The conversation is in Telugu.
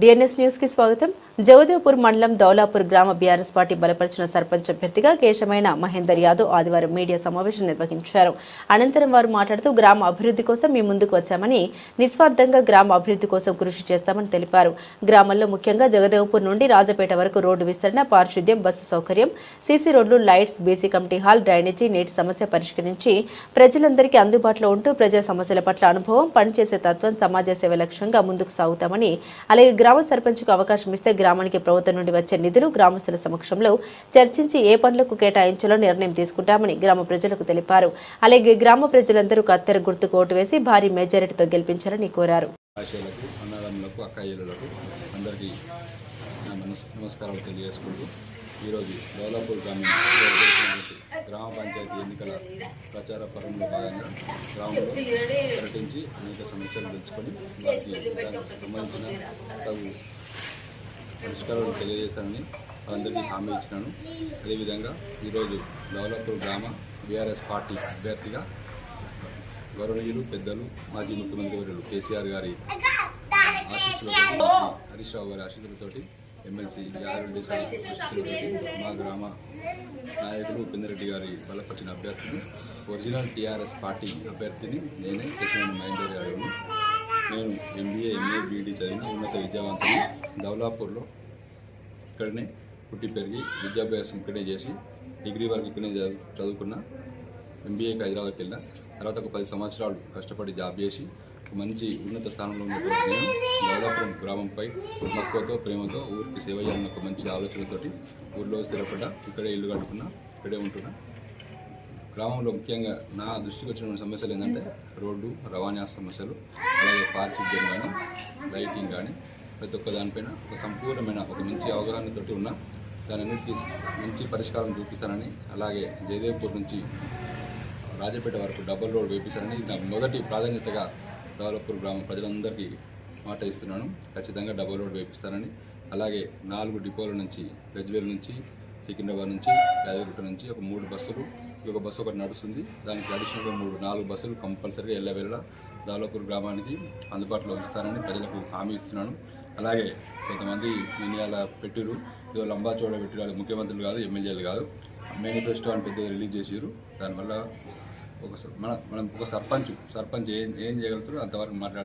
డిఎన్ఎస్ న్యూస్ కి స్వాగతం. జగదేవ్పూర్ మండలం దౌలాపూర్ గ్రామ బీఆర్ఎస్ పార్టీ బలపరిచిన సర్పంచ్ అభ్యర్థిగా కేశమైన మహేందర్ యాదవ్ ఆదివారం మీడియా సమావేశం నిర్వహించారు. అనంతరం వారు మాట్లాడుతూ గ్రామ అభివృద్ధి కోసం మేము ముందుకు వచ్చామని, నిస్వార్థంగా గ్రామ అభివృద్ధి కోసం కృషి చేస్తామని తెలిపారు. గ్రామంలో ముఖ్యంగా జగదేవ్పూర్ నుండి రాజపేట వరకు రోడ్డు విస్తరణ, పారిశుద్ధ్యం, బస్సు సౌకర్యం, సీసీ రోడ్లు, lights, BC committee hall, drainage, నీటి సమస్య పరిష్కరించి ప్రజలందరికీ అందుబాటులో ఉంటూ ప్రజా సమస్యల పట్ల అనుభవం, పనిచేసే తత్వం, సమాజ సేవ లక్ష్యంగా ముందుకు సాగుతామని, అలాగే గ్రామ సర్పంచ్కు అవకాశం ఇస్తే గ్రామానికి ప్రభుత్వం నుండి వచ్చే నిధులు గ్రామస్తుల సమక్షంలో చర్చించి ఏ పనులకు కేటాయించాలో నిర్ణయం తీసుకుంటామని గ్రామ ప్రజలకు తెలిపారు. అలాగే గ్రామ ప్రజలందరూ కత్తెర గుర్తుకు ఓటు వేసి భారీ మెజారిటీతో గెలిపించాలని కోరారు. నమస్కారాలు తెలియజేసుకుంటూ ఈరోజు దౌలాపూర్ గ్రామ పంచాయతీ ఎన్నికల ప్రచార పరంలో భాగంగా గ్రామంలో పర్యటించి అనేక సమస్యలు తెలుసుకొని వారికి సంబంధించిన తగు పరిష్కారాలు తెలియజేస్తానని అందరికీ హామీ ఇచ్చినాను. అదేవిధంగా ఈరోజు దౌలాపూర్ గ్రామ బీఆర్ఎస్ పార్టీ అభ్యర్థిగా గౌరవనీయులు పెద్దలు మాజీ ముఖ్యమంత్రి వర్యులు కేసీఆర్ గారి ఆశీస్సులతో, హరీష్ రావు గారి ఆశీస్సులతోటి, ఎమ్మెల్సీ యాదరెడ్డి సార్ ఆశీస్సులతోటి, మా గ్రామ నాయకులు ఉపేందరెడ్డి గారి బలపరిచిన అభ్యర్థిని, ఒరిజినల్ టీఆర్ఎస్ పార్టీ అభ్యర్థిని నేనే కేశమైన మహేందర్ యాదవ్ని. నేను ఎంబీఏ, ఎంఏ, బీఈడీ చదివిన ఉన్నత విద్యావంతుని. దౌలాపూర్లో ఇక్కడనే పుట్టి పెరిగి విద్యాభ్యాసం ఇక్కడే చేసి డిగ్రీ వరకు ఇక్కడనే చదువుకున్న. ఎంబీఏకి హైదరాబాద్కి వెళ్ళిన తర్వాత ఒక 10 సంవత్సరాలు కష్టపడి జాబ్ చేసి మంచి ఉన్నత స్థానంలో ఉన్నటువంటి నేను దౌలాపురం గ్రామంపై మక్కువతో, ప్రేమతో ఊరికి సేవ చేయాలన్న ఒక మంచి ఆలోచనతోటి ఊళ్ళో స్థిరపడ్డా. ఇక్కడే ఇల్లు కట్టుకున్నా, ఇక్కడే ఉంటున్నా. గ్రామంలో ముఖ్యంగా నా దృష్టికి వచ్చిన సమస్యలు ఏంటంటే రోడ్డు రవాణా సమస్యలు, అలాగే పారిశుద్ధ్యం కానీ, లైటింగ్ కానీ, ప్రతి ఒక్క దానిపైన ఒక సంపూర్ణమైన ఒక మంచి అవగాహనతోటి ఉన్న దానన్నిటికీ మంచి పరిష్కారం చూపిస్తానని, అలాగే జయదేవ్పూర్ నుంచి రాజపేట వరకు డబుల్ రోడ్ వేపిస్తానని నా మొదటి ప్రాధాన్యతగా దౌలాపూర్ గ్రామ ప్రజలందరికీ మాట ఇస్తున్నాను. ఖచ్చితంగా డబుల్ రోడ్ వేపిస్తానని, అలాగే 4 డిపోల నుంచి, గజ్వేల్ నుంచి, సికింద్రాబాద్ నుంచి, యాదగిరిగుట్ట నుంచి ఒక 3 బస్సులు, ఒక బస్సు ఒకటి నడుస్తుంది. దానికి అడిషనల్గా 4 బస్సులు కంపల్సరీగా ఎల్లవేళ దౌలాపూర్ గ్రామానికి అందుబాటులో ఉంచుతానని ప్రజలకు హామీ ఇస్తున్నాను. అలాగే కొంతమంది ఇండియాలో పెట్టిరు, ఏదో లంబాచోడ పెట్టిరు, ముఖ్యమంత్రులు కాదు, ఎమ్మెల్యేలు కాదు, మేనిఫెస్టో అని పెద్దగా రిలీజ్ చేసారు. దానివల్ల మనం ఒక సర్పంచ్ ఏం చేయగలుగుతారో అంతవరకు మాట్లాడారు.